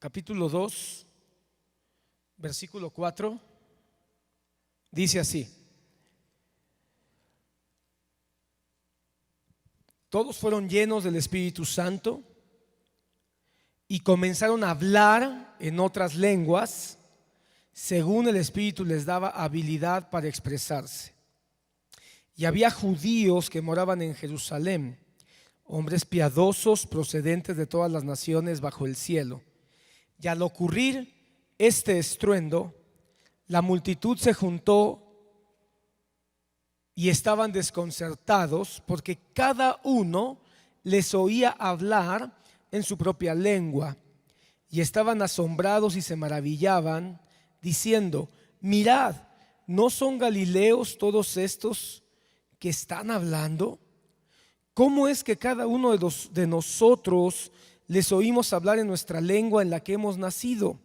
capítulo 2, versículo 4, dice así: todos fueron llenos del Espíritu Santo y comenzaron a hablar en otras lenguas, según el Espíritu les daba habilidad para expresarse. Y había judíos que moraban en Jerusalén, hombres piadosos procedentes de todas las naciones bajo el cielo. Y al ocurrir este estruendo, la multitud se juntó y estaban desconcertados, porque cada uno les oía hablar en su propia lengua. Y estaban asombrados y se maravillaban, diciendo: mirad, ¿no son galileos todos estos que están hablando? ¿Cómo es que cada uno de nosotros les oímos hablar en nuestra lengua en la que hemos nacido?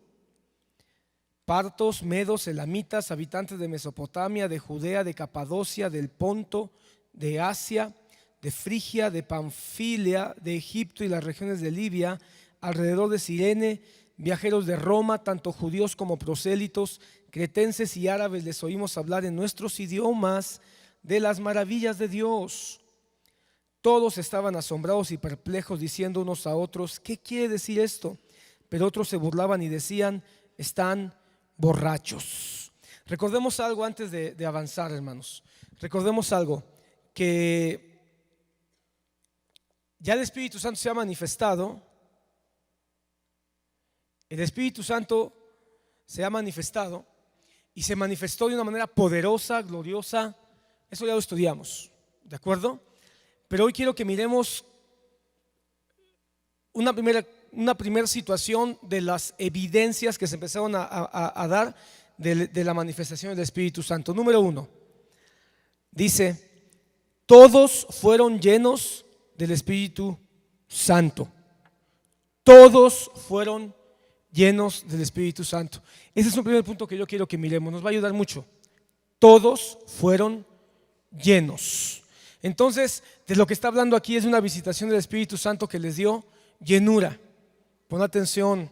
Partos, medos, elamitas, habitantes de Mesopotamia, de Judea, de Capadocia, del Ponto, de Asia, de Frigia, de Panfilia, de Egipto y las regiones de Libia, alrededor de Cirene, viajeros de Roma, tanto judíos como prosélitos, cretenses y árabes, les oímos hablar en nuestros idiomas de las maravillas de Dios. Todos estaban asombrados y perplejos, diciendo unos a otros: ¿qué quiere decir esto? Pero otros se burlaban y decían: están borrachos. Recordemos algo antes de avanzar, hermanos. Recordemos algo, que ya el Espíritu Santo se ha manifestado. El Espíritu Santo se ha manifestado y se manifestó de una manera poderosa, gloriosa. Eso ya lo estudiamos, ¿de acuerdo? Pero hoy quiero que miremos una primera situación de las evidencias que se empezaron a dar de la manifestación del Espíritu Santo. Número 1, dice: todos fueron llenos del Espíritu Santo. Todos fueron llenos del Espíritu Santo. Ese es un primer punto que yo quiero que miremos, nos va a ayudar mucho. Todos fueron llenos. Entonces, de lo que está hablando aquí es de una visitación del Espíritu Santo que les dio llenura. Pon atención,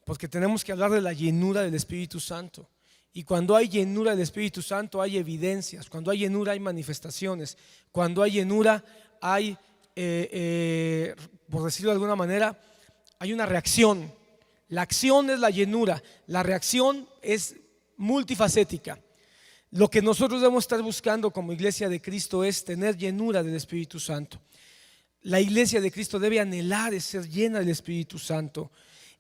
porque tenemos que hablar de la llenura del Espíritu Santo. Y cuando hay llenura del Espíritu Santo hay evidencias. Cuando hay llenura hay manifestaciones. Cuando hay llenura hay, por decirlo de alguna manera, hay una reacción. La acción es la llenura, la reacción es multifacética. Lo que nosotros debemos estar buscando como iglesia de Cristo es tener llenura del Espíritu Santo. La iglesia de Cristo debe anhelar ser llena del Espíritu Santo.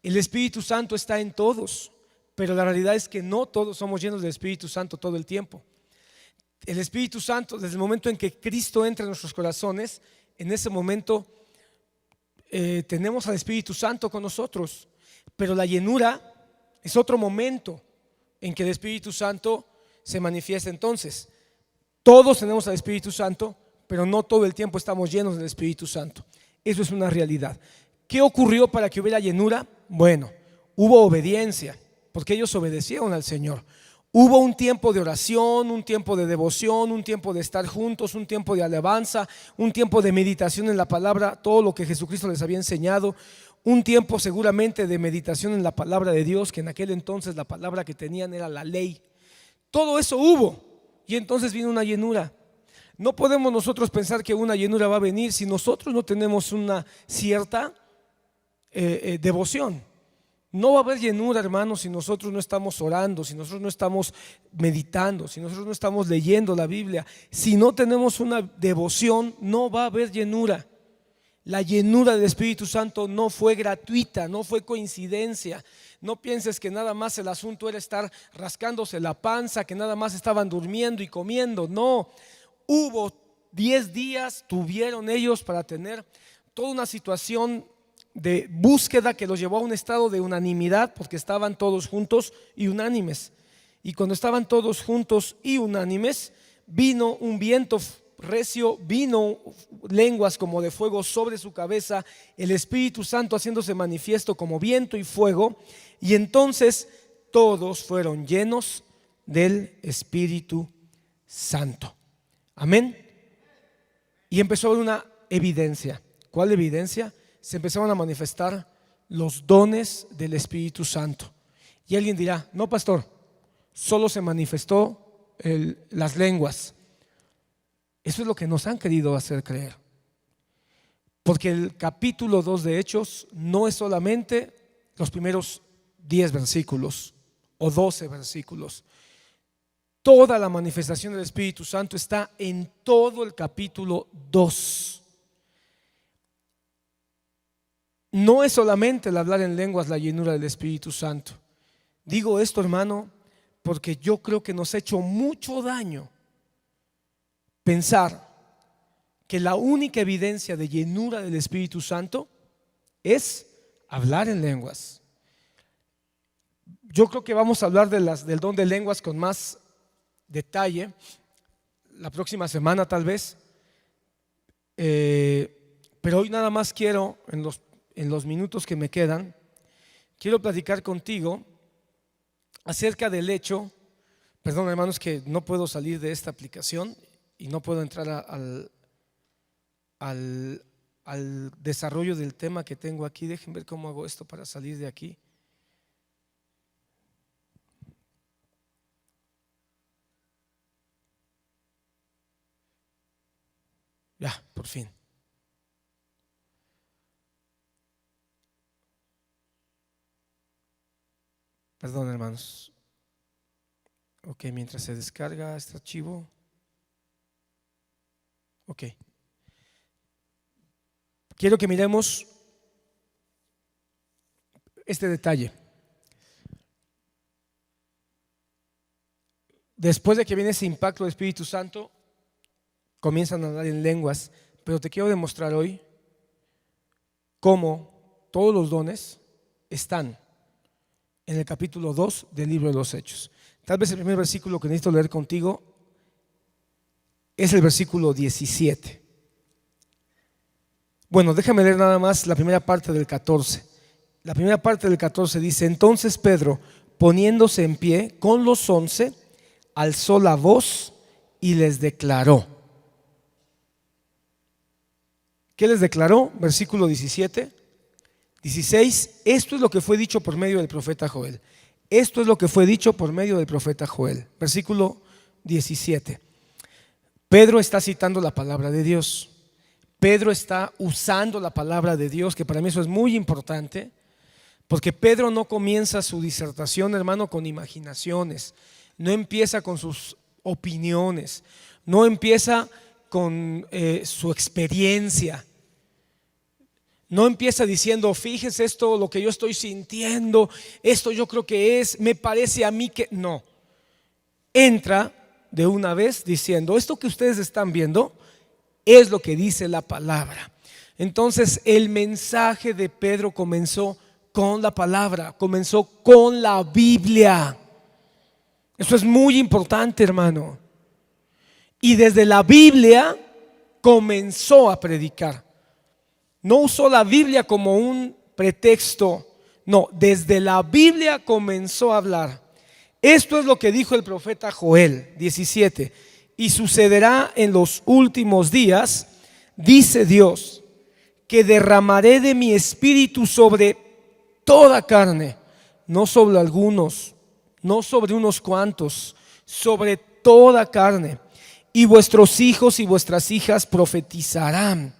El Espíritu Santo está en todos, pero la realidad es que no todos somos llenos del Espíritu Santo todo el tiempo. El Espíritu Santo, desde el momento en que Cristo entra en nuestros corazones, en ese momento tenemos al Espíritu Santo con nosotros. Pero la llenura es otro momento en que el Espíritu Santo se manifiesta. Entonces, todos tenemos al Espíritu Santo, pero no todo el tiempo estamos llenos del Espíritu Santo. Eso es una realidad. ¿Qué ocurrió para que hubiera llenura? Bueno, hubo obediencia, porque ellos obedecieron al Señor. Hubo un tiempo de oración, un tiempo de devoción, un tiempo de estar juntos, un tiempo de alabanza, un tiempo de meditación en la palabra, todo lo que Jesucristo les había enseñado. Un tiempo seguramente de meditación en la palabra de Dios, que en aquel entonces la palabra que tenían era la ley. Todo eso hubo, y entonces vino una llenura. No podemos nosotros pensar que una llenura va a venir si nosotros no tenemos una cierta devoción. No va a haber llenura, hermanos, si nosotros no estamos orando, si nosotros no estamos meditando, si nosotros no estamos leyendo la Biblia. Si no tenemos una devoción, no va a haber llenura. La llenura del Espíritu Santo no fue gratuita, no fue coincidencia. No pienses que nada más el asunto era estar rascándose la panza, que nada más estaban durmiendo y comiendo. No, hubo 10 días, tuvieron ellos para tener toda una situación de búsqueda que los llevó a un estado de unanimidad, porque estaban todos juntos y unánimes. Y cuando estaban todos juntos y unánimes, vino un viento recio, vino lenguas como de fuego sobre su cabeza, el Espíritu Santo haciéndose manifiesto como viento y fuego, y entonces todos fueron llenos del Espíritu Santo. Amén. Y empezó a haber una evidencia. ¿Cuál evidencia? Se empezaron a manifestar los dones del Espíritu Santo. Y alguien dirá: no, pastor, solo se manifestó las lenguas. Eso es lo que nos han querido hacer creer, porque el capítulo 2 de Hechos no es solamente los primeros 10 versículos o 12 versículos. Toda la manifestación del Espíritu Santo está en todo el capítulo 2. No es solamente el hablar en lenguas la llenura del Espíritu Santo. Digo esto, hermano, porque yo creo que nos ha hecho mucho daño pensar que la única evidencia de llenura del Espíritu Santo es hablar en lenguas. Yo creo que vamos a hablar del don de lenguas con más detalle la próxima semana tal vez, pero hoy nada más quiero, en los minutos que me quedan, quiero platicar contigo acerca del hecho. Perdón, hermanos, que no puedo salir de esta aplicación y no puedo entrar al desarrollo del tema que tengo aquí. Dejen ver cómo hago esto para salir de aquí. Ya, por fin. Perdón, hermanos. Ok, mientras se descarga este archivo. Ok. Quiero que miremos este detalle. Después de que viene ese impacto del Espíritu Santo, comienzan a hablar en lenguas, pero te quiero demostrar hoy cómo todos los dones están en el capítulo 2 del libro de los Hechos. Tal vez el primer versículo que necesito leer contigo es el versículo 17. Bueno, déjame leer nada más la primera parte del 14. La primera parte del 14 dice: entonces Pedro, poniéndose en pie con los 11, alzó la voz y les declaró. ¿Qué les declaró? Versículo 17, 16. Esto es lo que fue dicho por medio del profeta Joel. Esto es lo que fue dicho por medio del profeta Joel. Versículo 17. Pedro está citando la palabra de Dios. Pedro está usando la palabra de Dios, que para mí eso es muy importante, porque Pedro no comienza su disertación, hermano, con imaginaciones. No empieza con sus opiniones. No empieza con su experiencia. No empieza diciendo: fíjese esto, lo que yo estoy sintiendo, esto yo creo que es, me parece a mí que. No, entra de una vez diciendo: esto que ustedes están viendo es lo que dice la palabra. Entonces el mensaje de Pedro comenzó con la palabra, comenzó con la Biblia. Eso es muy importante, hermano. Y desde la Biblia comenzó a predicar. No usó la Biblia como un pretexto. No, desde la Biblia comenzó a hablar. Esto es lo que dijo el profeta Joel 17. Y sucederá en los últimos días, dice Dios, que derramaré de mi espíritu sobre toda carne, no sobre algunos, no sobre unos cuantos, sobre toda carne. Y vuestros hijos y vuestras hijas profetizarán,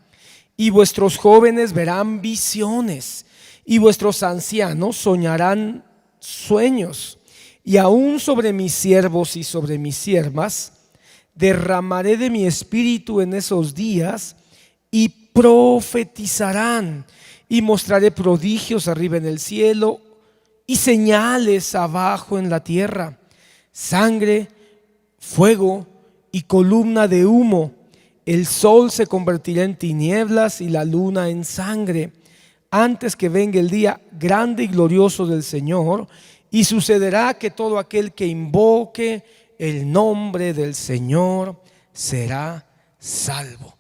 y vuestros jóvenes verán visiones, y vuestros ancianos soñarán sueños. Y aún sobre mis siervos y sobre mis siervas derramaré de mi espíritu en esos días, y profetizarán, y mostraré prodigios arriba en el cielo y señales abajo en la tierra: sangre, fuego y columna de humo. El sol se convertirá en tinieblas y la luna en sangre, antes que venga el día grande y glorioso del Señor. Y sucederá que todo aquel que invoque el nombre del Señor será salvo.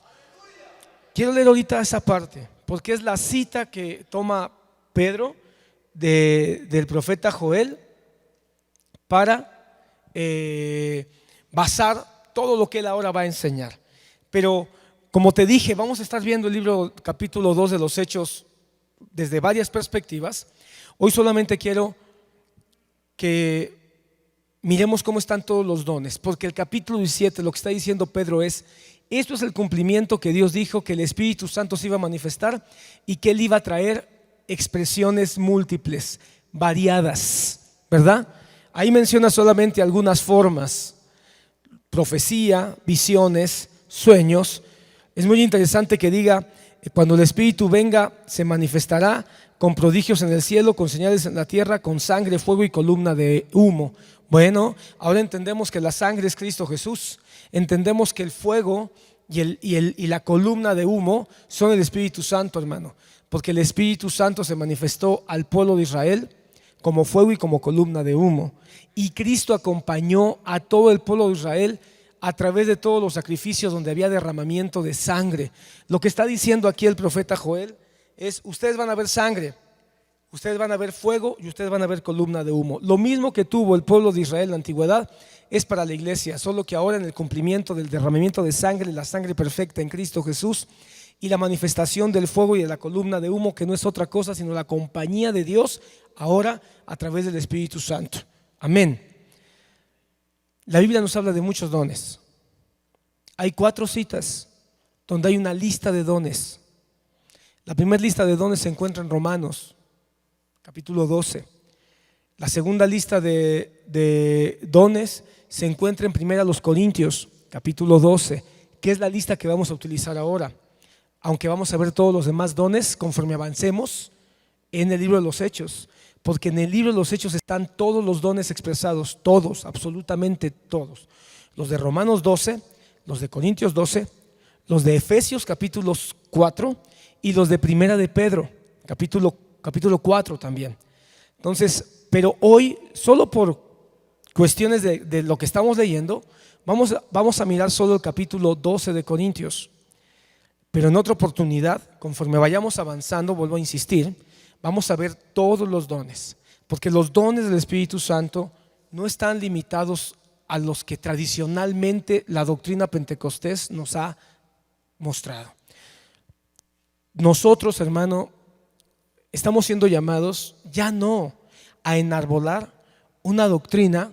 Quiero leer ahorita esa parte, porque es la cita que toma Pedro del profeta Joel para basar todo lo que él ahora va a enseñar. Pero como te dije, vamos a estar viendo el libro capítulo 2 de los Hechos desde varias perspectivas. Hoy solamente quiero que miremos cómo están todos los dones, porque el capítulo 17 lo que está diciendo Pedro es: esto es el cumplimiento que Dios dijo, que el Espíritu Santo se iba a manifestar y que Él iba a traer expresiones múltiples, variadas, ¿verdad? Ahí menciona solamente algunas formas: profecía, visiones, sueños. Es muy interesante que diga: cuando el Espíritu venga, se manifestará con prodigios en el cielo, con señales en la tierra, con sangre, fuego y columna de humo. Bueno, ahora entendemos que la sangre es Cristo Jesús. Entendemos que el fuego y la columna de humo son el Espíritu Santo, hermano, porque el Espíritu Santo se manifestó al pueblo de Israel como fuego y como columna de humo, y Cristo acompañó a todo el pueblo de Israel a través de todos los sacrificios donde había derramamiento de sangre. Lo que está diciendo aquí el profeta Joel es: ustedes van a ver sangre, ustedes van a ver fuego y ustedes van a ver columna de humo. Lo mismo que tuvo el pueblo de Israel en la antigüedad es para la iglesia, solo que ahora en el cumplimiento del derramamiento de sangre, la sangre perfecta en Cristo Jesús, y la manifestación del fuego y de la columna de humo, que no es otra cosa sino la compañía de Dios ahora a través del Espíritu Santo. Amén. La Biblia nos habla de muchos dones. Hay 4 citas donde hay una lista de dones. La primera lista de dones se encuentra en Romanos capítulo 12. La segunda lista de dones se encuentra en 1 Corintios capítulo 12, que es la lista que vamos a utilizar ahora, aunque vamos a ver todos los demás dones conforme avancemos en el libro de los Hechos, porque en el libro de los Hechos están todos los dones expresados, todos, absolutamente todos: los de Romanos 12, los de Corintios 12, los de Efesios capítulos 4 y los de Primera de Pedro capítulo 4 también. Entonces, pero hoy, solo por cuestiones de lo que estamos leyendo, vamos a mirar solo el capítulo 12 de Corintios. Pero en otra oportunidad, conforme vayamos avanzando, vuelvo a insistir, vamos a ver todos los dones, porque los dones del Espíritu Santo no están limitados a los que tradicionalmente la doctrina pentecostés nos ha mostrado. Nosotros, hermano, estamos siendo llamados ya no a enarbolar una doctrina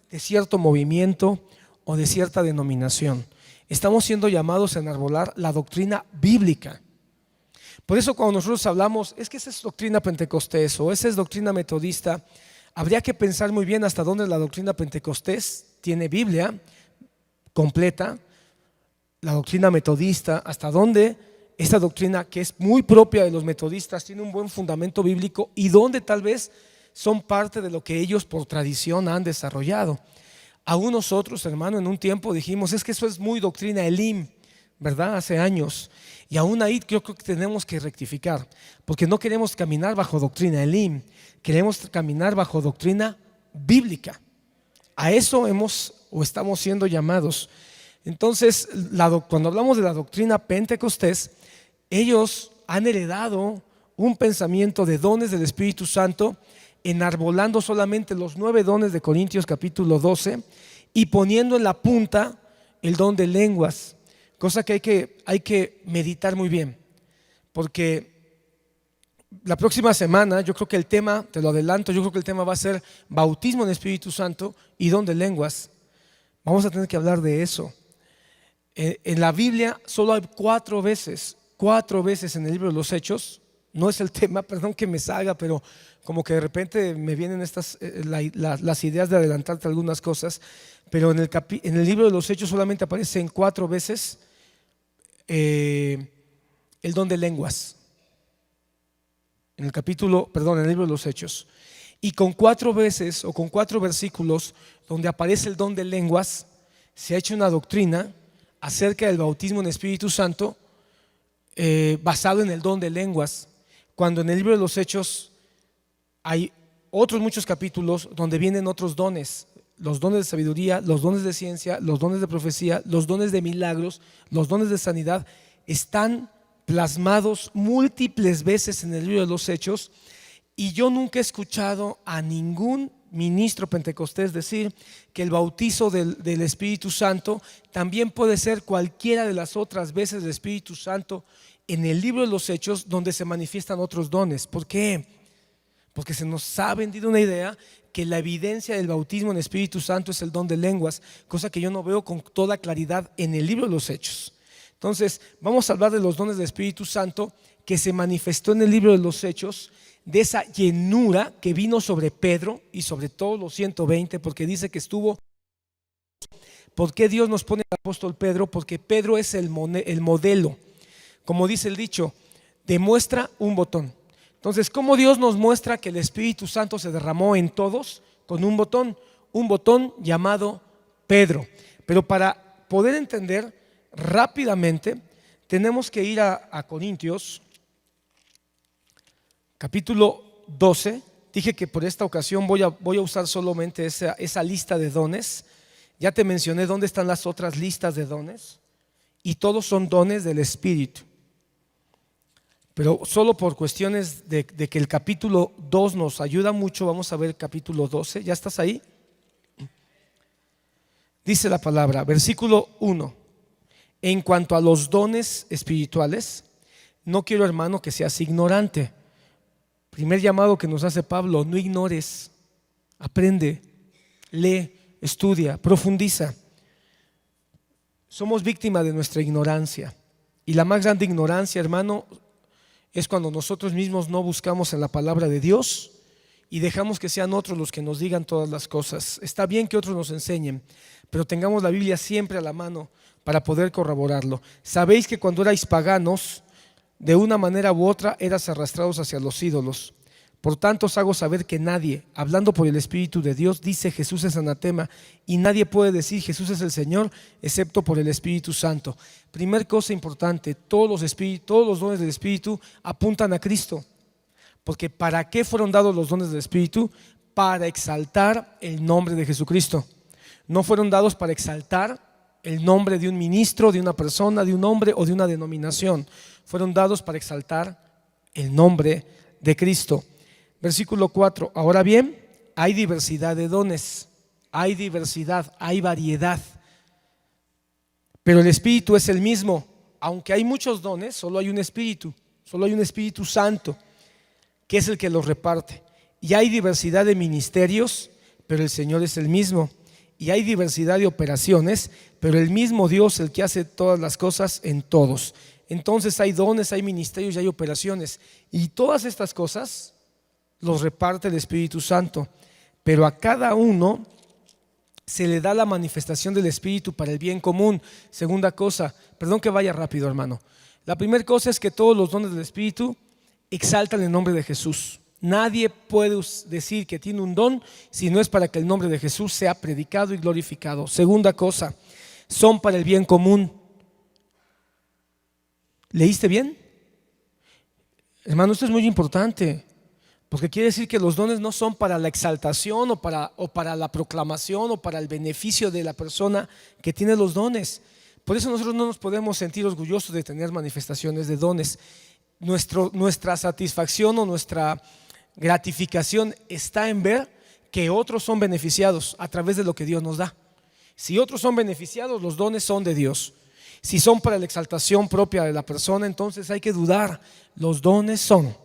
de cierto movimiento o de cierta denominación. Estamos siendo llamados a enarbolar la doctrina bíblica. Por eso cuando nosotros hablamos, es que esa es doctrina pentecostés o esa es doctrina metodista, habría que pensar muy bien hasta dónde la doctrina pentecostés tiene Biblia completa, la doctrina metodista, hasta dónde esta doctrina, que es muy propia de los metodistas, tiene un buen fundamento bíblico, y dónde tal vez son parte de lo que ellos por tradición han desarrollado. Aún nosotros, hermano, en un tiempo dijimos: es que eso es muy doctrina Elim, ¿verdad? Hace años. Y aún ahí yo creo que tenemos que rectificar, porque no queremos caminar bajo doctrina Elim, queremos caminar bajo doctrina bíblica. A eso estamos siendo llamados. Entonces, cuando hablamos de la doctrina pentecostés, ellos han heredado un pensamiento de dones del Espíritu Santo, enarbolando solamente los 9 dones de Corintios capítulo 12 y poniendo en la punta el don de lenguas, cosa que hay que meditar muy bien, porque la próxima semana yo creo que el tema, te lo adelanto, yo creo que el tema va a ser bautismo en el Espíritu Santo y don de lenguas. Vamos a tener que hablar de eso. En la Biblia solo hay 4 veces en el libro de los Hechos. No es el tema, perdón que me salga, pero como que de repente me vienen las ideas de adelantarte algunas cosas. Pero en el libro de los Hechos solamente aparecen 4 veces el don de lenguas. En el libro de los Hechos. Y con 4 veces o con 4 versículos donde aparece el don de lenguas, se ha hecho una doctrina acerca del bautismo en Espíritu Santo basado en el don de lenguas, cuando en el libro de los Hechos hay otros muchos capítulos donde vienen otros dones: los dones de sabiduría, los dones de ciencia, los dones de profecía, los dones de milagros, los dones de sanidad. Están plasmados múltiples veces en el libro de los Hechos, y yo nunca he escuchado a ningún ministro pentecostés decir que el bautizo del Espíritu Santo también puede ser cualquiera de las otras veces del Espíritu Santo en el libro de los Hechos donde se manifiestan otros dones. ¿Por qué? Porque se nos ha vendido una idea que la evidencia del bautismo en Espíritu Santo es el don de lenguas, cosa que yo no veo con toda claridad en el libro de los Hechos. Entonces vamos a hablar de los dones del Espíritu Santo que se manifestó en el libro de los Hechos, de esa llenura que vino sobre Pedro y sobre todos los 120, porque dice que estuvo. ¿Por qué Dios nos pone al apóstol Pedro? Porque Pedro es el modelo. Como dice el dicho, demuestra un botón. Entonces, ¿cómo Dios nos muestra que el Espíritu Santo se derramó en todos? Con un botón llamado Pedro. Pero para poder entender rápidamente, tenemos que ir a Corintios, capítulo 12. Dije que por esta ocasión voy a usar solamente esa lista de dones. Ya te mencioné dónde están las otras listas de dones, y todos son dones del Espíritu. Pero solo por cuestiones de que el capítulo 2 nos ayuda mucho, vamos a ver el capítulo 12. ¿Ya estás ahí? Dice la palabra, versículo 1: en cuanto a los dones espirituales, no quiero, hermano, que seas ignorante. Primer llamado que nos hace Pablo: no ignores, aprende, lee, estudia, profundiza. Somos víctimas de nuestra ignorancia, y la más grande ignorancia, hermano, es cuando nosotros mismos no buscamos en la palabra de Dios y dejamos que sean otros los que nos digan todas las cosas. Está bien que otros nos enseñen, pero tengamos la Biblia siempre a la mano para poder corroborarlo. Sabéis que cuando erais paganos, de una manera u otra eras arrastrados hacia los ídolos. Por tanto os hago saber que nadie, hablando por el Espíritu de Dios, dice Jesús es anatema, y nadie puede decir Jesús es el Señor, excepto por el Espíritu Santo. Primer cosa importante, todos los dones del Espíritu apuntan a Cristo. Porque ¿para qué fueron dados los dones del Espíritu? Para exaltar el nombre de Jesucristo. No fueron dados para exaltar el nombre de un ministro, de una persona, de un hombre o de una denominación. Fueron dados para exaltar el nombre de Cristo. Versículo 4: ahora bien, hay diversidad de dones, hay diversidad, hay variedad, pero el Espíritu es el mismo. Aunque hay muchos dones, solo hay un Espíritu Santo, que es el que los reparte. Y hay diversidad de ministerios, pero el Señor es el mismo. Y hay diversidad de operaciones, pero el mismo Dios el que hace todas las cosas en todos. Entonces hay dones, hay ministerios y hay operaciones, y todas estas cosas los reparte el Espíritu Santo, pero a cada uno se le da la manifestación del Espíritu para el bien común. Segunda cosa, perdón que vaya rápido, hermano. La primera cosa es que todos los dones del Espíritu exaltan el nombre de Jesús. Nadie puede decir que tiene un don si no es para que el nombre de Jesús sea predicado y glorificado. Segunda cosa, son para el bien común. ¿Leíste bien? Hermano, esto es muy importante, porque quiere decir que los dones no son para la exaltación o para la proclamación o para el beneficio de la persona que tiene los dones. Por eso nosotros no nos podemos sentir orgullosos de tener manifestaciones de dones. Nuestra satisfacción o nuestra gratificación está en ver que otros son beneficiados a través de lo que Dios nos da. Si otros son beneficiados, los dones son de Dios. Si son para la exaltación propia de la persona, entonces hay que dudar. Los dones son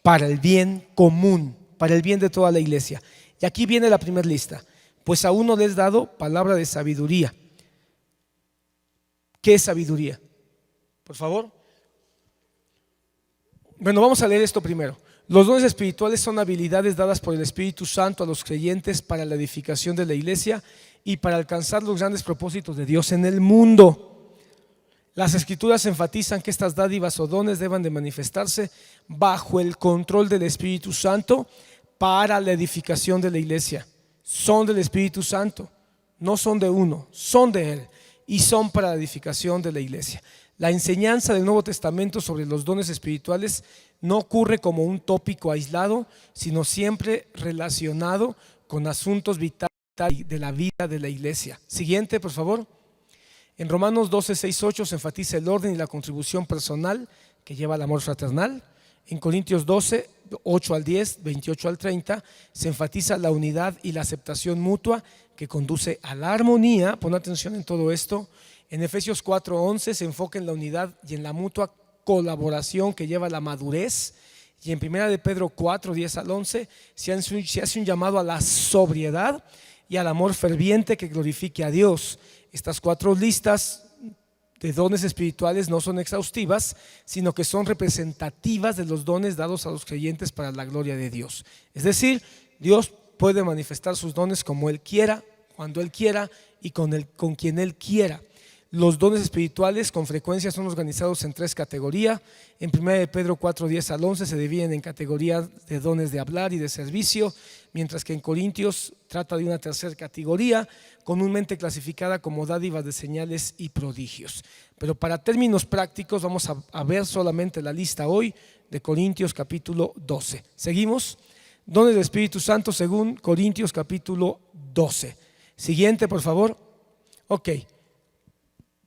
para el bien común, para el bien de toda la iglesia. Y aquí viene la primera lista: pues a uno le es dado palabra de sabiduría. ¿Qué es sabiduría? Por favor. Bueno, vamos a leer esto primero. Los dones espirituales son habilidades dadas por el Espíritu Santo a los creyentes para la edificación de la iglesia y para alcanzar los grandes propósitos de Dios en el mundo. Las Escrituras enfatizan que estas dádivas o dones deben de manifestarse bajo el control del Espíritu Santo para la edificación de la iglesia. Son del Espíritu Santo, no son de uno, son de Él, y son para la edificación de la iglesia. La enseñanza del Nuevo Testamento sobre los dones espirituales no ocurre como un tópico aislado, sino siempre relacionado con asuntos vitales de la vida de la iglesia. Siguiente, por favor. En Romanos 12, 6, 8 se enfatiza el orden y la contribución personal que lleva al amor fraternal. En Corintios 12, 8 al 10, 28 al 30 se enfatiza la unidad y la aceptación mutua que conduce a la armonía. Pon atención en todo esto. En Efesios 4, 11 se enfoca en la unidad y en la mutua colaboración que lleva a la madurez. Y en 1 de Pedro 4, 10 al 11 se hace un llamado a la sobriedad y al amor ferviente que glorifique a Dios. Estas 4 listas de dones espirituales no son exhaustivas, sino que son representativas de los dones dados a los creyentes para la gloria de Dios. Es decir, Dios puede manifestar sus dones como Él quiera, cuando Él quiera y con quien Él quiera. Los dones espirituales con frecuencia son organizados en 3 categorías. En 1 de Pedro 4, 10 al 11 se dividen en categorías de dones de hablar y de servicio, mientras que en Corintios trata de una tercera categoría, comúnmente clasificada como dádivas de señales y prodigios. Pero para términos prácticos vamos a ver solamente la lista hoy de Corintios capítulo 12. Seguimos. Dones del Espíritu Santo según Corintios capítulo 12. Siguiente, por favor. Ok.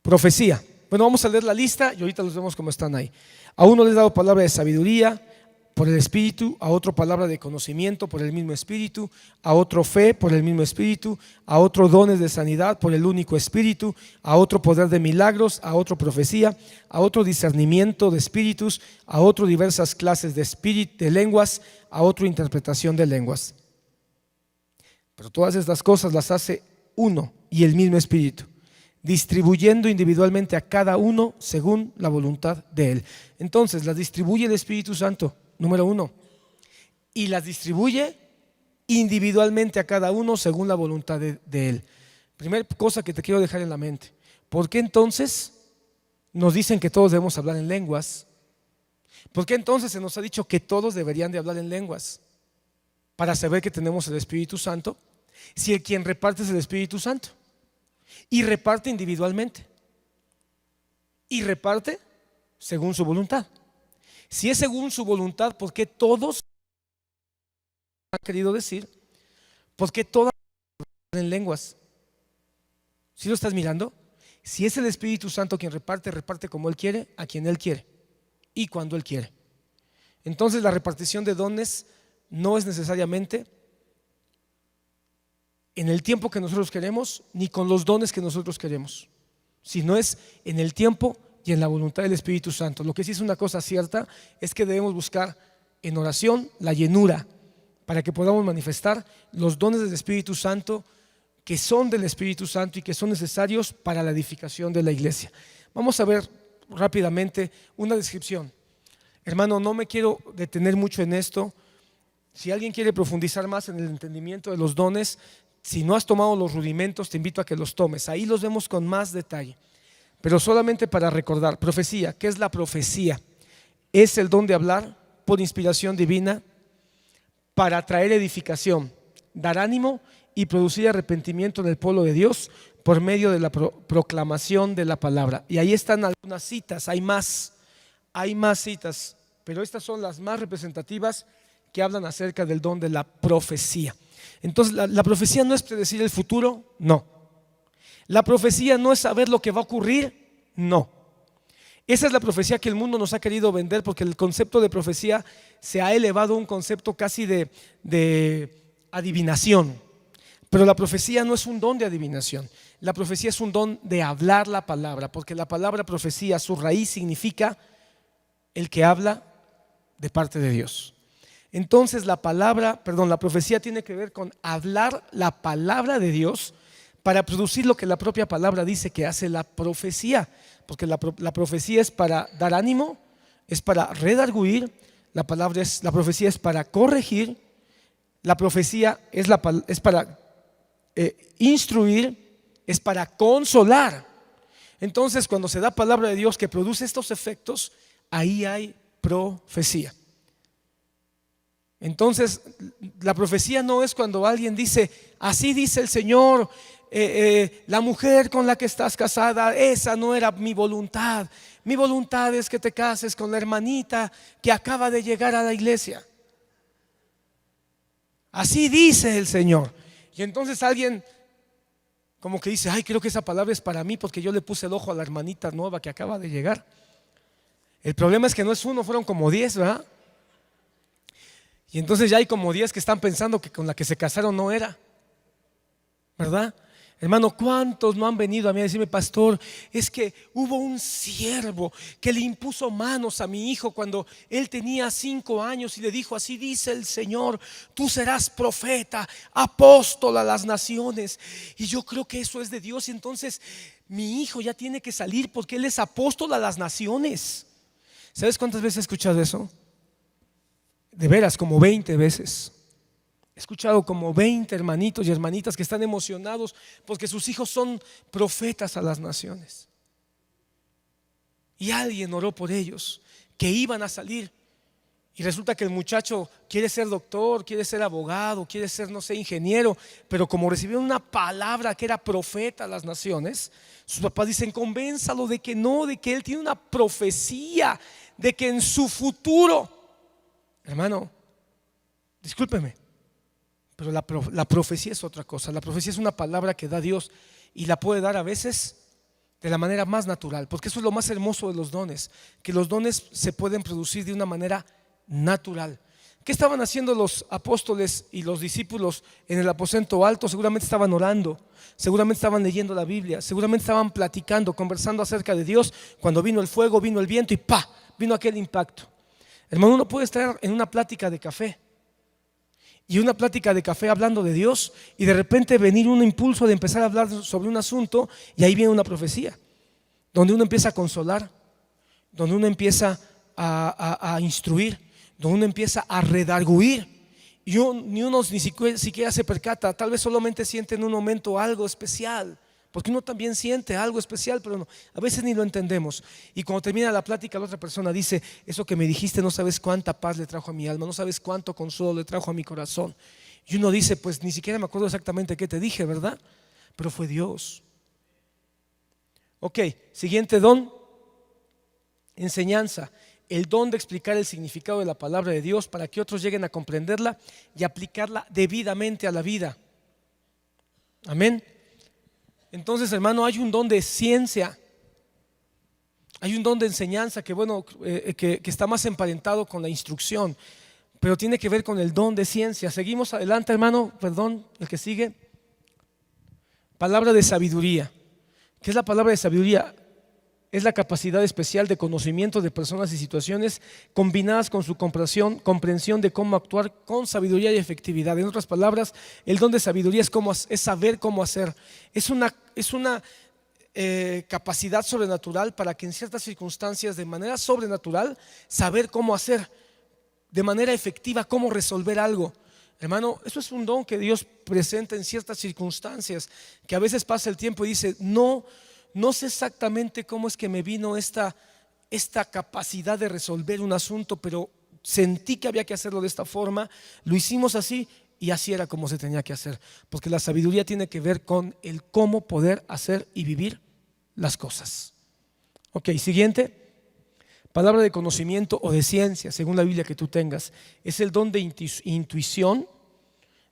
Profecía. Bueno, vamos a leer la lista y ahorita los vemos como están ahí. A uno les he dado palabra de sabiduría por el Espíritu, a otro palabra de conocimiento por el mismo Espíritu, a otro fe por el mismo Espíritu, a otro dones de sanidad por el único Espíritu, a otro poder de milagros, a otro profecía, a otro discernimiento de espíritus, a otro diversas clases de lenguas, a otro interpretación de lenguas. Pero todas estas cosas las hace uno y el mismo Espíritu, distribuyendo individualmente a cada uno según la voluntad de Él. Entonces las distribuye el Espíritu Santo, número 1, y las distribuye individualmente a cada uno según la voluntad de Él. Primera cosa que te quiero dejar en la mente: ¿por qué entonces nos dicen que todos debemos hablar en lenguas? ¿Por qué entonces se nos ha dicho que todos deberían de hablar en lenguas? Para saber que tenemos el Espíritu Santo, si el quien reparte es el Espíritu Santo. Y reparte individualmente. Y reparte según su voluntad. Si es según su voluntad, ¿por qué todos han querido decir? ¿Por qué todas en lenguas? ¿Sí lo estás mirando? Si es el Espíritu Santo quien reparte, reparte como Él quiere, a quien Él quiere y cuando Él quiere. Entonces la repartición de dones no es necesariamente en el tiempo que nosotros queremos, ni con los dones que nosotros queremos, sino es en el tiempo y en la voluntad del Espíritu Santo. Lo que sí es una cosa cierta es que debemos buscar en oración la llenura para que podamos manifestar los dones del Espíritu Santo, que son del Espíritu Santo y que son necesarios para la edificación de la iglesia. Vamos a ver rápidamente una descripción. Hermano, no me quiero detener mucho en esto. Si alguien quiere profundizar más en el entendimiento de los dones, si no has tomado los rudimentos, te invito a que los tomes. Ahí los vemos con más detalle. Pero solamente para recordar: profecía. ¿Qué es la profecía? Es el don de hablar por inspiración divina para traer edificación, dar ánimo y producir arrepentimiento en el pueblo de Dios por medio de la proclamación de la palabra. Y ahí están algunas citas, hay más citas, pero estas son las más representativas que hablan acerca del don de la profecía. Entonces la profecía no es predecir el futuro, no. La profecía no es saber lo que va a ocurrir, no. Esa es la profecía que el mundo nos ha querido vender, porque el concepto de profecía se ha elevado a un concepto casi de adivinación. Pero la profecía no es un don de adivinación. La profecía es un don de hablar la palabra, porque la palabra profecía, su raíz significa el que habla de parte de Dios. Entonces la profecía tiene que ver con hablar la palabra de Dios para producir lo que la propia palabra dice que hace la profecía. Porque la profecía es para dar ánimo, es para redarguir, la profecía es para corregir, la profecía es para instruir, es para consolar. Entonces, cuando se da palabra de Dios que produce estos efectos, ahí hay profecía. Entonces, la profecía no es cuando alguien dice: así dice el Señor, la mujer con la que estás casada, esa no era mi voluntad. Mi voluntad es que te cases con la hermanita que acaba de llegar a la iglesia. Así dice el Señor. Y entonces alguien como que dice: ay, creo que esa palabra es para mí porque yo le puse el ojo a la hermanita nueva que acaba de llegar. El problema es que no es uno, fueron como 10, ¿verdad? Y entonces ya hay como 10 que están pensando que con la que se casaron no era, ¿verdad? Hermano, ¿cuántos no han venido a mí a decirme, pastor, es que hubo un siervo que le impuso manos a mi hijo cuando él tenía 5 años y le dijo, así dice el Señor, tú serás profeta, apóstol a las naciones? Y yo creo que eso es de Dios, y entonces mi hijo ya tiene que salir porque él es apóstol a las naciones. ¿Sabes cuántas veces he escuchado eso? De veras, como 20 veces. He escuchado como 20 hermanitos y hermanitas que están emocionados porque sus hijos son profetas a las naciones. Y alguien oró por ellos, que iban a salir. Y resulta que el muchacho quiere ser doctor, quiere ser abogado, quiere ser, no sé, ingeniero. Pero como recibió una palabra que era profeta a las naciones, sus papás dicen, convénzalo de que no, de que él tiene una profecía, de que en su futuro, hermano, discúlpeme, pero la profecía es otra cosa. La profecía es una palabra que da Dios y la puede dar a veces de la manera más natural, porque eso es lo más hermoso de los dones, que los dones se pueden producir de una manera natural. ¿Qué estaban haciendo los apóstoles y los discípulos en el aposento alto? Seguramente estaban orando, seguramente estaban leyendo la Biblia, seguramente estaban platicando, conversando acerca de Dios, cuando vino el fuego, vino el viento y ¡pa! Vino aquel impacto. Hermano, uno puede estar en una plática de café, y una plática de café hablando de Dios, y de repente venir un impulso de empezar a hablar sobre un asunto, y ahí viene una profecía donde uno empieza a consolar, donde uno empieza a instruir, donde uno empieza a redarguir, y uno ni siquiera se percata, tal vez solamente siente en un momento algo especial, porque uno también siente algo especial, pero no, a veces ni lo entendemos. Y cuando termina la plática, la otra persona dice, eso que me dijiste no sabes cuánta paz le trajo a mi alma, no sabes cuánto consuelo le trajo a mi corazón. Y uno dice, pues ni siquiera me acuerdo exactamente qué te dije, ¿verdad? Pero fue Dios. Ok, siguiente don, enseñanza. El don de explicar el significado de la palabra de Dios para que otros lleguen a comprenderla y aplicarla debidamente a la vida. Amén. Entonces, hermano, hay un don de ciencia, hay un don de enseñanza que, bueno, que está más emparentado con la instrucción, pero tiene que ver con el don de ciencia. Seguimos adelante, hermano, perdón, el que sigue. Palabra de sabiduría. ¿Qué es la palabra de sabiduría? Es la capacidad especial de conocimiento de personas y situaciones combinadas con su comprensión de cómo actuar con sabiduría y efectividad. En otras palabras, el don de sabiduría es saber cómo hacer. Es una capacidad sobrenatural para que en ciertas circunstancias, de manera sobrenatural, saber cómo hacer de manera efectiva, cómo resolver algo. Hermano, eso es un don que Dios presenta en ciertas circunstancias, que a veces pasa el tiempo y dice, no sé exactamente cómo es que me vino esta capacidad de resolver un asunto, pero sentí que había que hacerlo de esta forma, lo hicimos así y así era como se tenía que hacer, porque la sabiduría tiene que ver con el cómo poder hacer y vivir las cosas. Ok, siguiente. Palabra de conocimiento o de ciencia, según la Biblia que tú tengas, es el don de intuición,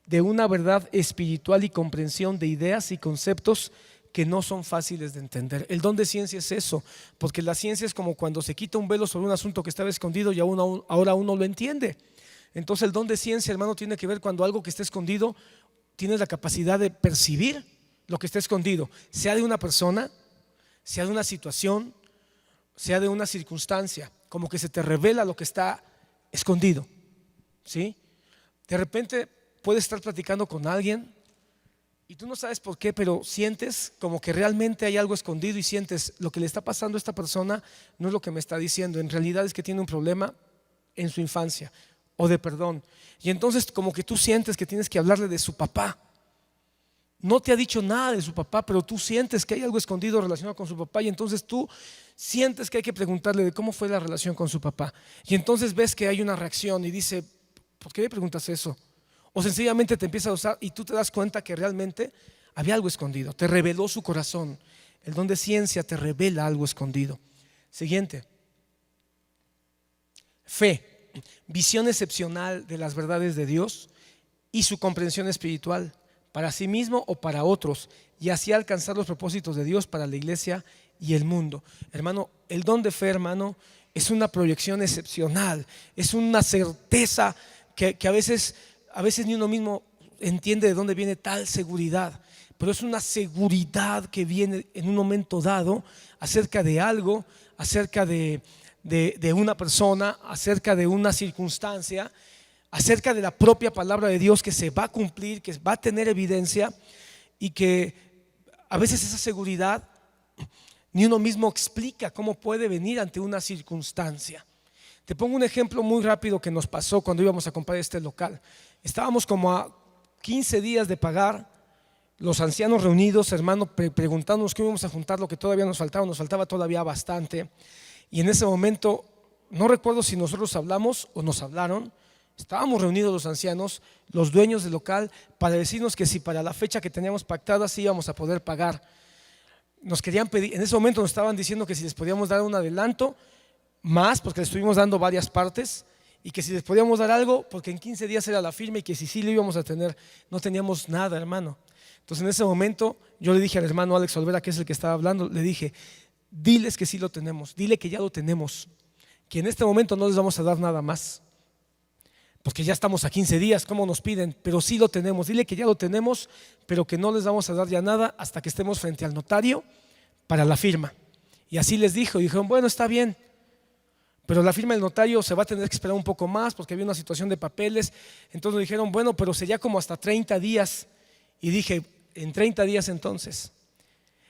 de una verdad espiritual y comprensión de ideas y conceptos que no son fáciles de entender. El don de ciencia es eso, porque la ciencia es como cuando se quita un velo sobre un asunto que estaba escondido y ahora uno lo entiende. Entonces el don de ciencia, hermano, tiene que ver cuando algo que está escondido tienes la capacidad de percibir lo que está escondido, sea de una persona, sea de una situación, sea de una circunstancia, como que se te revela lo que está escondido, ¿sí? De repente puedes estar platicando con alguien y tú no sabes por qué, pero sientes como que realmente hay algo escondido y sientes lo que le está pasando a esta persona no es lo que me está diciendo, en realidad es que tiene un problema en su infancia o de perdón. Y entonces como que tú sientes que tienes que hablarle de su papá. No te ha dicho nada de su papá, pero tú sientes que hay algo escondido relacionado con su papá y entonces tú sientes que hay que preguntarle de cómo fue la relación con su papá. Y entonces ves que hay una reacción y dice, ¿por qué me preguntas eso? O sencillamente te empieza a usar y tú te das cuenta que realmente había algo escondido, te reveló su corazón. El don de ciencia te revela algo escondido. Siguiente. Fe, visión excepcional de las verdades de Dios y su comprensión espiritual para sí mismo o para otros, y así alcanzar los propósitos de Dios para la iglesia y el mundo. Hermano, el don de fe, hermano, es una proyección excepcional, es una certeza que a veces ni uno mismo entiende de dónde viene tal seguridad, pero es una seguridad que viene en un momento dado acerca de algo, acerca de una persona, acerca de una circunstancia, acerca de la propia palabra de Dios que se va a cumplir, que va a tener evidencia, y que a veces esa seguridad ni uno mismo explica cómo puede venir ante una circunstancia. Te pongo un ejemplo muy rápido que nos pasó cuando íbamos a comprar este local. Estábamos como a 15 días de pagar, los ancianos reunidos, hermano, preguntándonos cómo íbamos a juntar lo que todavía nos faltaba todavía bastante. Y en ese momento, no recuerdo si nosotros hablamos o nos hablaron. Estábamos reunidos los ancianos, los dueños del local, para decirnos que si para la fecha que teníamos pactada sí íbamos a poder pagar. Nos querían pedir, en ese momento nos estaban diciendo que si les podíamos dar un adelanto más, porque les estuvimos dando varias partes, y que si les podíamos dar algo, porque en 15 días era la firma, y que si sí lo íbamos a tener. No teníamos nada, hermano. Entonces en ese momento yo le dije al hermano Alex Olvera, que es el que estaba hablando, le dije: diles que sí lo tenemos, dile que ya lo tenemos, que en este momento no les vamos a dar nada más, porque ya estamos a 15 días, como nos piden, pero sí lo tenemos. Dile que ya lo tenemos, pero que no les vamos a dar ya nada hasta que estemos frente al notario para la firma. Y así les dijo, y dijeron: bueno, está bien, pero la firma del notario se va a tener que esperar un poco más porque había una situación de papeles. Entonces nos dijeron: bueno, pero sería como hasta 30 días. Y dije: en 30 días entonces.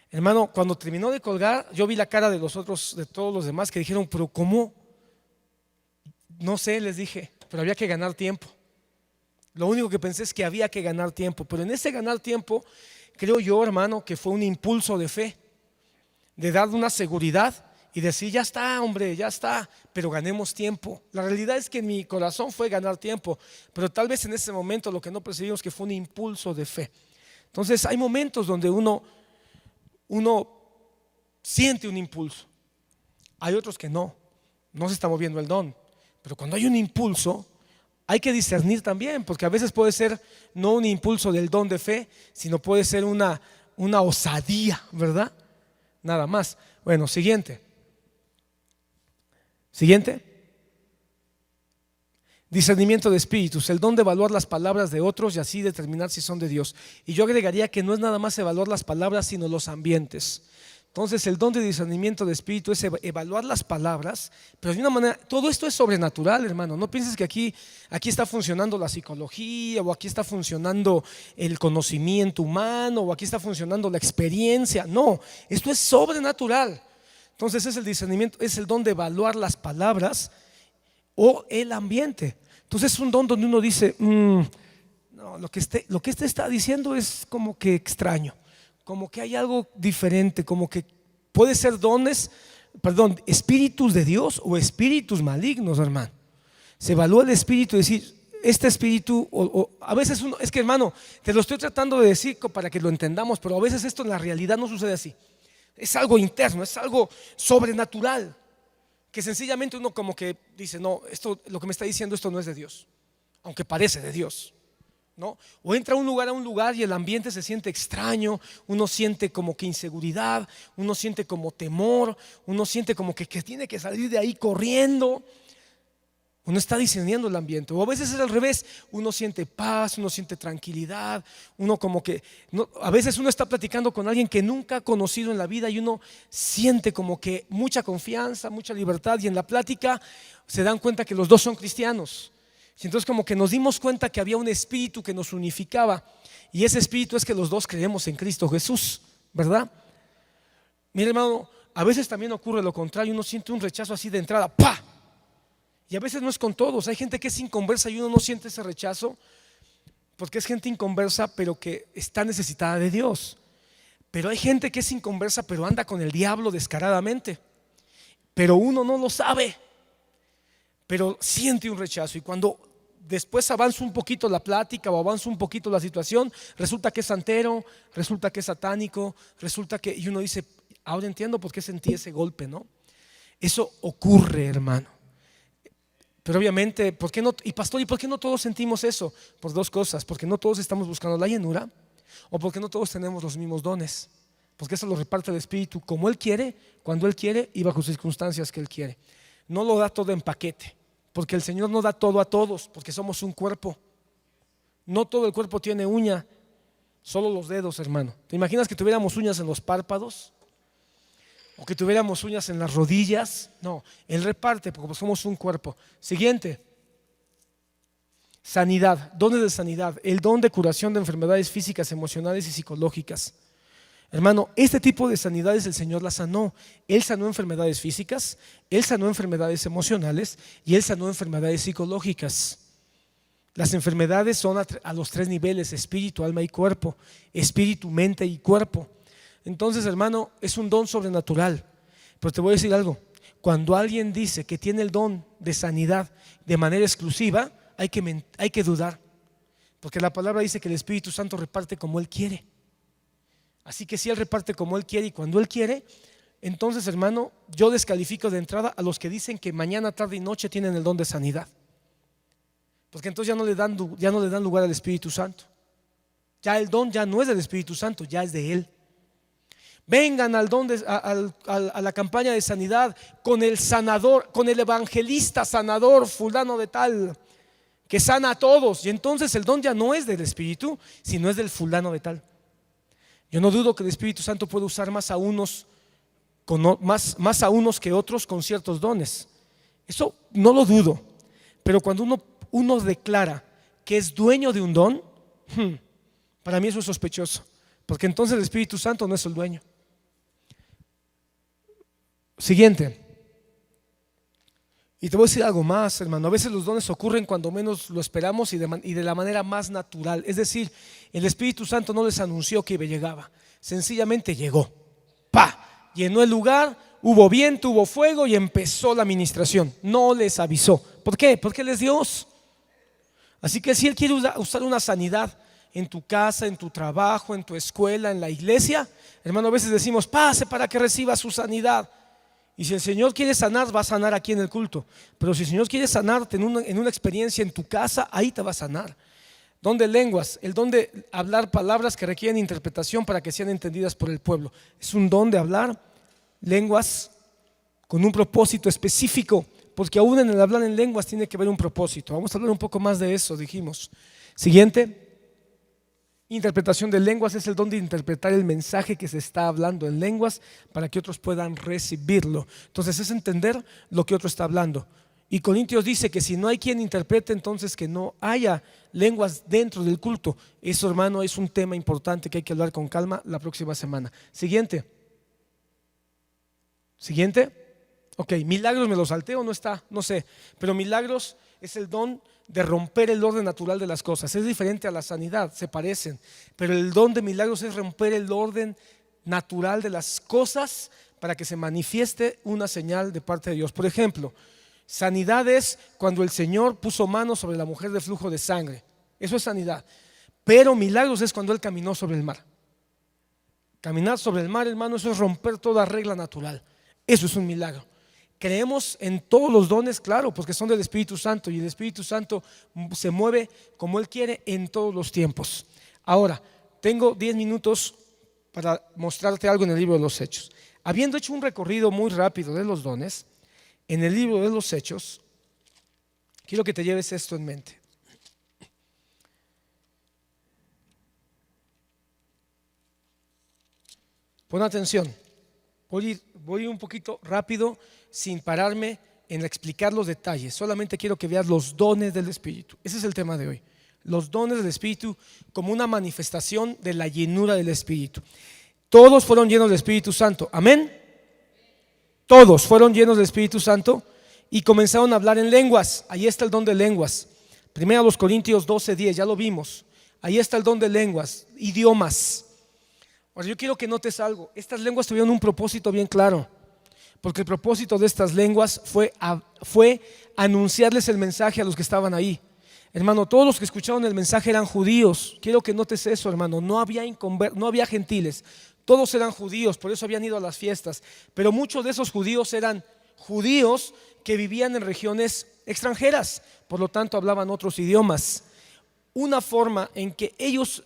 Hermano, cuando terminó de colgar, yo vi la cara de todos los demás, que dijeron: pero ¿cómo? No sé, les dije, pero había que ganar tiempo. Lo único que pensé es que había que ganar tiempo, pero en ese ganar tiempo, creo yo, hermano, que fue un impulso de fe, de dar una seguridad y decir: ya está, hombre, ya está, pero ganemos tiempo. La realidad es que en mi corazón fue ganar tiempo, pero tal vez en ese momento lo que no percibimos que fue un impulso de fe. Entonces hay momentos donde uno siente un impulso, hay otros que no se está moviendo el don, pero cuando hay un impulso hay que discernir también, porque a veces puede ser no un impulso del don de fe, sino puede ser una osadía, ¿verdad? Nada más. Bueno, siguiente. Discernimiento de espíritus, el don de evaluar las palabras de otros y así determinar si son de Dios. Y yo agregaría que no es nada más evaluar las palabras, sino los ambientes. Entonces el don de discernimiento de espíritu es evaluar las palabras, pero de una manera, todo esto es sobrenatural, hermano. No pienses que aquí está funcionando la psicología, o aquí está funcionando el conocimiento humano, o aquí está funcionando la experiencia. No, esto es sobrenatural. Entonces es el discernimiento, es el don de evaluar las palabras o el ambiente. Entonces es un don donde uno dice: no, lo que este está diciendo es como que extraño, como que hay algo diferente, como que puede ser espíritus de Dios o espíritus malignos, hermano. Se evalúa el espíritu y decir: este espíritu, o a veces uno, es que, hermano, te lo estoy tratando de decir para que lo entendamos, pero a veces esto en la realidad no sucede así. Es algo interno, es algo sobrenatural, que sencillamente uno como que dice: no, esto, lo que me está diciendo, esto no es de Dios, aunque parece de Dios, ¿no? O entra a un lugar y el ambiente se siente extraño, uno siente como que inseguridad, uno siente como temor, uno siente como que tiene que salir de ahí corriendo. Uno está discerniendo el ambiente. O a veces es al revés, uno siente paz, uno siente tranquilidad, uno como que a veces uno está platicando con alguien que nunca ha conocido en la vida y uno siente como que mucha confianza, mucha libertad, y en la plática se dan cuenta que los dos son cristianos. Y entonces como que nos dimos cuenta que había un espíritu que nos unificaba, y ese espíritu es que los dos creemos en Cristo Jesús, ¿verdad? Mira, hermano, a veces también ocurre lo contrario, uno siente un rechazo así de entrada, ¡pah! Y a veces no es con todos. Hay gente que es inconversa y uno no siente ese rechazo porque es gente inconversa, pero que está necesitada de Dios. Pero hay gente que es inconversa, pero anda con el diablo descaradamente, pero uno no lo sabe, pero siente un rechazo. Y cuando después avanza un poquito la plática o avanza un poquito la situación, resulta que es santero, resulta que es satánico, y uno dice: ahora entiendo por qué sentí ese golpe, ¿no? Eso ocurre, hermano. Pero obviamente, ¿por qué no? Y pastor, ¿y por qué no todos sentimos eso? Por dos cosas: porque no todos estamos buscando la llenura, o porque no todos tenemos los mismos dones, porque eso lo reparte el Espíritu como Él quiere, cuando Él quiere y bajo circunstancias que Él quiere. No lo da todo en paquete, porque el Señor no da todo a todos, porque somos un cuerpo. No todo el cuerpo tiene uña, Solo los dedos, hermano. ¿Te imaginas que tuviéramos uñas en los párpados? ¿O que tuviéramos uñas en las rodillas? No, Él reparte porque somos un cuerpo. Siguiente. Sanidad, dones de sanidad, el don de curación de enfermedades físicas, emocionales y psicológicas. Hermano, este tipo de sanidades el Señor las sanó. Él sanó enfermedades físicas, Él sanó enfermedades emocionales y Él sanó enfermedades psicológicas. Las enfermedades son a los tres niveles: espíritu, alma y cuerpo, espíritu, mente y cuerpo. Entonces, hermano, es un don sobrenatural. Pero te voy a decir algo: cuando alguien dice que tiene el don de sanidad de manera exclusiva, hay que dudar, porque la palabra dice que el Espíritu Santo reparte como Él quiere. Así que si Él reparte como Él quiere y cuando Él quiere, entonces, hermano, yo descalifico de entrada a los que dicen que mañana, tarde y noche tienen el don de sanidad, porque entonces ya no le dan lugar al Espíritu Santo. Ya el don ya no es del Espíritu Santo, ya es de Él. Vengan al don a la campaña de sanidad con el sanador, con el evangelista sanador fulano de tal, que sana a todos. Y entonces el don ya no es del Espíritu, sino es del fulano de tal. Yo no dudo que el Espíritu Santo puede usar más a unos que otros con ciertos dones. Eso no lo dudo. Pero cuando uno declara que es dueño de un don, para mí eso es sospechoso, porque entonces el Espíritu Santo no es el dueño. Siguiente. Y te voy a decir algo más, hermano. A veces los dones ocurren cuando menos lo esperamos y de la manera más natural. Es decir, el Espíritu Santo no les anunció que llegaba, sencillamente llegó. ¡Pa! Llenó el lugar, hubo viento, hubo fuego y empezó la ministración. No les avisó. ¿Por qué? Porque Él es Dios. Así que si Él quiere usar una sanidad en tu casa, en tu trabajo, en tu escuela, en la iglesia, hermano, a veces decimos: pase para que reciba su sanidad. Y si el Señor quiere sanar, va a sanar aquí en el culto. Pero si el Señor quiere sanarte en una experiencia en tu casa, ahí te va a sanar. Don de lenguas, el don de hablar palabras que requieren interpretación para que sean entendidas por el pueblo. Es un don de hablar lenguas con un propósito específico, porque aún en el hablar en lenguas tiene que haber un propósito. Vamos a hablar un poco más de eso, dijimos. Siguiente. Interpretación de lenguas es el don de interpretar el mensaje que se está hablando en lenguas para que otros puedan recibirlo. Entonces es entender lo que otro está hablando. Y Corintios dice que si no hay quien interprete, entonces que no haya lenguas dentro del culto. Eso, hermano, es un tema importante que hay que hablar con calma la próxima semana. Siguiente. Ok, milagros me lo salteo o no está, no sé. Pero milagros es el don de romper el orden natural de las cosas. Es diferente a la sanidad, se parecen, pero el don de milagros es romper el orden natural de las cosas para que se manifieste una señal de parte de Dios. Por ejemplo, sanidad es cuando el Señor puso manos sobre la mujer de flujo de sangre. Eso es sanidad. Pero milagros es cuando Él caminó sobre el mar. Caminar sobre el mar, hermano, eso es romper toda regla natural. Eso es un milagro. Creemos en todos los dones, claro, porque son del Espíritu Santo, y el Espíritu Santo se mueve como Él quiere en todos los tiempos. Ahora, tengo 10 minutos para mostrarte algo en el libro de los Hechos. Habiendo hecho un recorrido muy rápido de los dones, en el libro de los Hechos, quiero que te lleves esto en mente. Pon atención. Voy a ir un poquito rápido sin pararme en explicar los detalles. Solamente quiero que veas los dones del Espíritu. Ese es el tema de hoy. Los dones del Espíritu como una manifestación de la llenura del Espíritu. Todos fueron llenos del Espíritu Santo. Amén. Todos fueron llenos del Espíritu Santo y comenzaron a hablar en lenguas. Ahí está el don de lenguas. Primero a los Corintios 12:10, ya lo vimos. Ahí está el don de lenguas, idiomas. Ahora yo quiero que notes algo. Estas lenguas tuvieron un propósito bien claro, porque el propósito de estas lenguas fue anunciarles el mensaje a los que estaban ahí. Hermano, todos los que escucharon el mensaje eran judíos. Quiero que notes eso, hermano. No había gentiles, todos eran judíos, por eso habían ido a las fiestas. Pero muchos de esos judíos eran judíos que vivían en regiones extranjeras, por lo tanto hablaban otros idiomas. Una forma en que ellos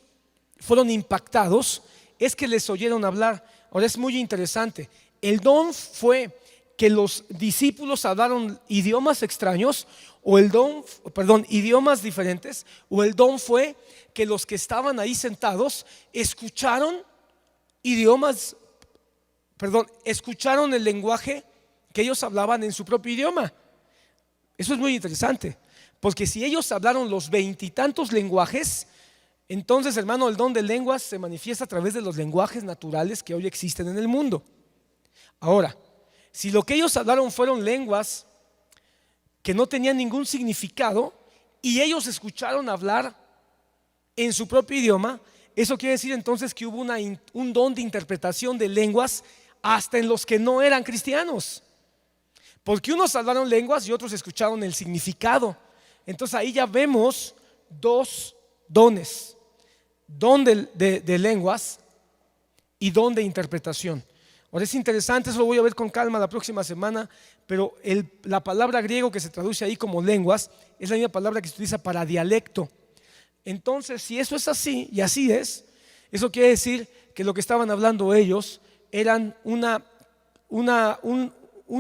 fueron impactados es que les oyeron hablar. Ahora es muy interesante. El don fue que los discípulos hablaron idiomas extraños idiomas diferentes, o el don fue que los que estaban ahí sentados escucharon escucharon el lenguaje que ellos hablaban en su propio idioma. Eso es muy interesante, porque si ellos hablaron los 20 y tantos lenguajes, entonces, hermano, el don de lenguas se manifiesta a través de los lenguajes naturales que hoy existen en el mundo. Ahora, si lo que ellos hablaron fueron lenguas que no tenían ningún significado y ellos escucharon hablar en su propio idioma, eso quiere decir entonces que hubo un don de interpretación de lenguas hasta en los que no eran cristianos, porque unos hablaron lenguas y otros escucharon el significado. Entonces ahí ya vemos dos dones: don de lenguas y don de interpretación. Ahora es interesante, eso lo voy a ver con calma la próxima semana, pero la palabra griego que se traduce ahí como lenguas es la misma palabra que se utiliza para dialecto. Entonces, si eso es así, y así es, eso quiere decir que lo que estaban hablando ellos eran un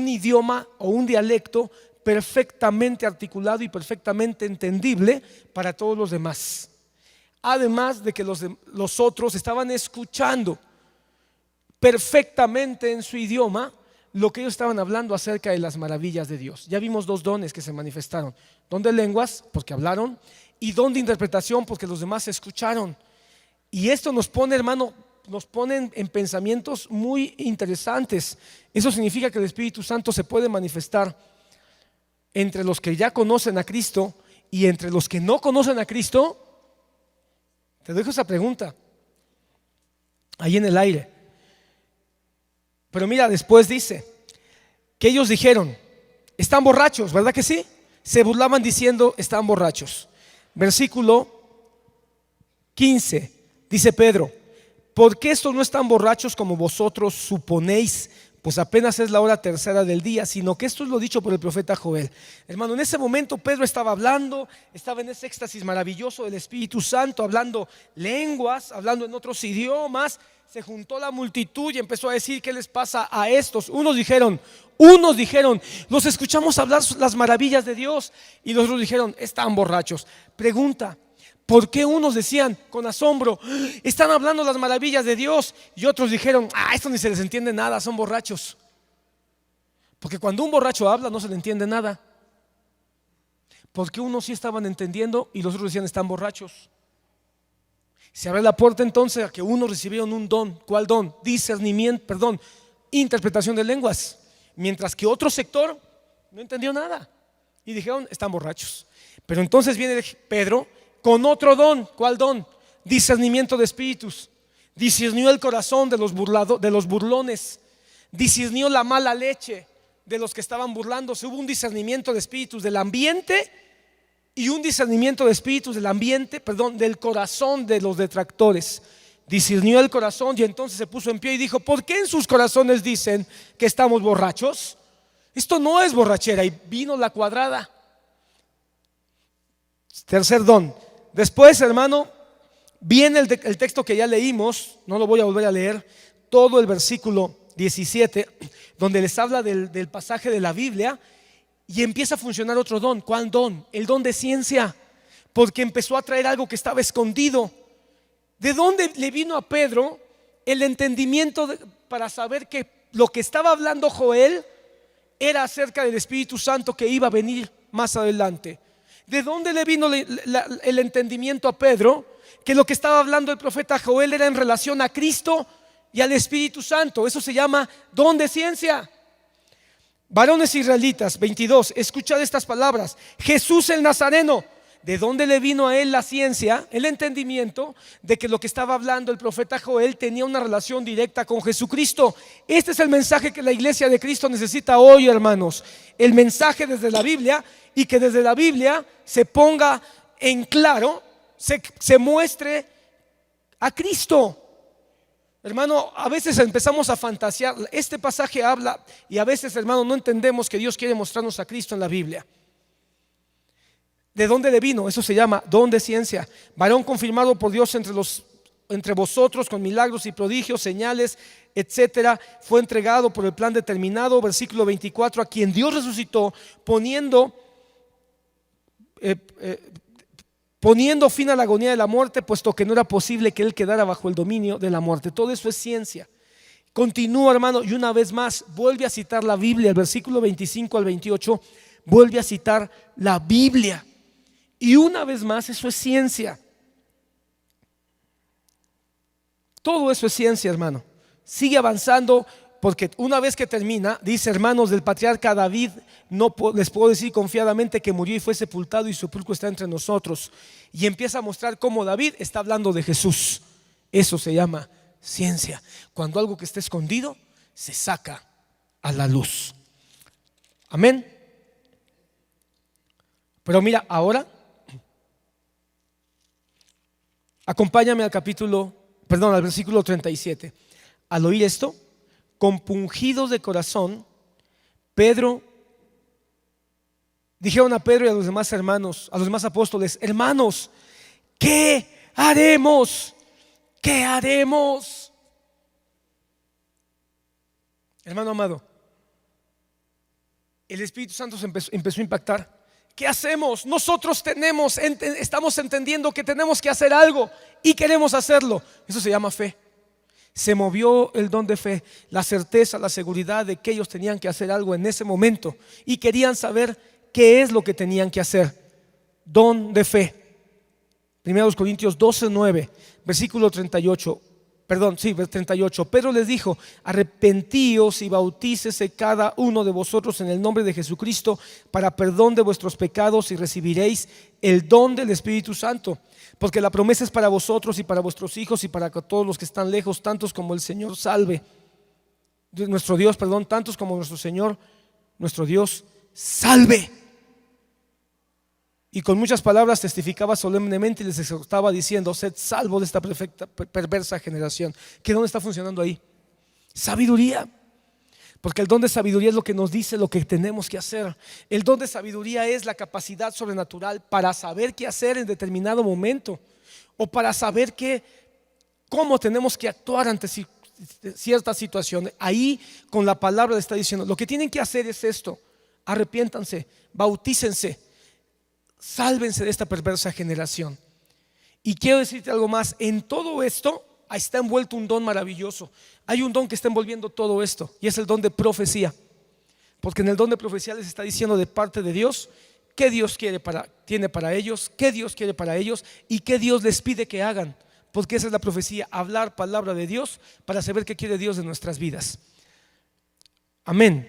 idioma o un dialecto perfectamente articulado y perfectamente entendible para todos los demás. Además de que los otros estaban escuchando perfectamente en su idioma lo que ellos estaban hablando acerca de las maravillas de Dios. Ya vimos dos dones que se manifestaron: don de lenguas, porque hablaron, y don de interpretación, porque los demás escucharon. Y esto nos pone, hermano, en pensamientos muy interesantes. Eso significa que el Espíritu Santo se puede manifestar entre los que ya conocen a Cristo y entre los que no conocen a Cristo. Te dejo esa pregunta ahí en el aire. Pero mira, después dice que ellos dijeron: están borrachos, ¿verdad que sí? Se burlaban diciendo: están borrachos. Versículo 15, dice Pedro: ¿por qué estos no están borrachos como vosotros suponéis? Pues apenas es la hora tercera del día, sino que esto es lo dicho por el profeta Joel. Hermano, en ese momento Pedro estaba hablando, estaba en ese éxtasis maravilloso del Espíritu Santo, hablando lenguas, hablando en otros idiomas. Se juntó la multitud y empezó a decir: ¿qué les pasa a estos? Unos dijeron, los escuchamos hablar las maravillas de Dios, y los otros dijeron: están borrachos. Pregunta: ¿por qué unos decían con asombro: están hablando las maravillas de Dios? Y otros dijeron: esto ni se les entiende nada, son borrachos. Porque cuando un borracho habla no se le entiende nada. Porque unos sí estaban entendiendo y los otros decían: están borrachos. Se abre la puerta entonces a que unos recibieron un don. ¿Cuál don? Interpretación de lenguas. Mientras que otro sector no entendió nada y dijeron: están borrachos. Pero entonces viene Pedro con otro don. ¿Cuál don? Discernimiento de espíritus. Discernió el corazón de los burlones. Discernió la mala leche de los que estaban burlándose. Hubo un discernimiento de espíritus del ambiente y un discernimiento de espíritus del corazón de los detractores. Discernió el corazón y entonces se puso en pie y dijo: ¿por qué en sus corazones dicen que estamos borrachos? Esto no es borrachera. Y vino la cuadrada. Tercer don. Después, hermano, viene el texto que ya leímos. No lo voy a volver a leer. Todo el versículo 17, donde les habla del pasaje de la Biblia. Y empieza a funcionar otro don. ¿Cuál don? El don de ciencia. Porque empezó a traer algo que estaba escondido. ¿De dónde le vino a Pedro el entendimiento para saber que lo que estaba hablando Joel era acerca del Espíritu Santo que iba a venir más adelante? ¿De dónde le vino el entendimiento a Pedro que lo que estaba hablando el profeta Joel era en relación a Cristo y al Espíritu Santo? Eso se llama don de ciencia. Varones israelitas, 22, escuchad estas palabras: Jesús el Nazareno. ¿De dónde le vino a él la ciencia, el entendimiento de que lo que estaba hablando el profeta Joel tenía una relación directa con Jesucristo? Este es el mensaje que la iglesia de Cristo necesita hoy, hermanos. El mensaje desde la Biblia, y que desde la Biblia se ponga en claro, se muestre a Cristo. Hermano, a veces empezamos a fantasear. Este pasaje habla, y a veces, hermano, no entendemos que Dios quiere mostrarnos a Cristo en la Biblia. ¿De dónde le vino? Eso se llama don de ciencia. Varón confirmado por Dios entre los entre vosotros con milagros y prodigios, señales, etcétera. Fue entregado por el plan determinado, versículo 24, a quien Dios resucitó, poniendo fin a la agonía de la muerte, puesto que no era posible que él quedara bajo el dominio de la muerte. Todo eso es ciencia. Continúa, hermano, y una vez más vuelve a citar la Biblia, el versículo 25 al 28, vuelve a citar la Biblia. Y una vez más, eso es ciencia. Todo eso es ciencia, hermano. Sigue avanzando, porque una vez que termina, dice: hermanos, del patriarca David no les puedo decir confiadamente que murió y fue sepultado y su sepulcro está entre nosotros. Y empieza a mostrar cómo David está hablando de Jesús. Eso se llama ciencia, cuando algo que está escondido se saca a la luz. Amén. Pero mira, ahora acompáñame al versículo 37. Al oír esto, compungidos de corazón, dijeron a Pedro y a los demás hermanos, a los demás apóstoles: hermanos, ¿qué haremos? ¿Qué haremos? Hermano amado, el Espíritu Santo empezó a impactar. ¿Qué hacemos? Nosotros estamos entendiendo que tenemos que hacer algo y queremos hacerlo. Eso se llama fe. Se movió el don de fe, la certeza, la seguridad de que ellos tenían que hacer algo en ese momento y querían saber qué es lo que tenían que hacer. Don de fe. 1 Corintios 12:9, versículo 38. Pedro les dijo: arrepentíos y bautícese cada uno de vosotros en el nombre de Jesucristo para perdón de vuestros pecados, y recibiréis el don del Espíritu Santo, porque la promesa es para vosotros y para vuestros hijos y para todos los que están lejos, tantos como el Señor tantos como nuestro Señor, nuestro Dios salve. Y con muchas palabras testificaba solemnemente y les exhortaba diciendo: sed salvos de esta perversa generación. ¿Qué don está funcionando ahí? Sabiduría. Porque el don de sabiduría es lo que nos dice lo que tenemos que hacer. El don de sabiduría es la capacidad sobrenatural para saber qué hacer en determinado momento, o para saber cómo tenemos que actuar ante cierta situación. Ahí con la palabra le está diciendo: lo que tienen que hacer es esto: arrepiéntanse, bautícense, sálvense de esta perversa generación. Y quiero decirte algo más: en todo esto está envuelto un don maravilloso. Hay un don que está envolviendo todo esto, y es el don de profecía. Porque en el don de profecía les está diciendo de parte de Dios qué Dios tiene para ellos, qué Dios quiere para ellos y qué Dios les pide que hagan. Porque esa es la profecía: hablar palabra de Dios para saber qué quiere Dios de nuestras vidas. Amén.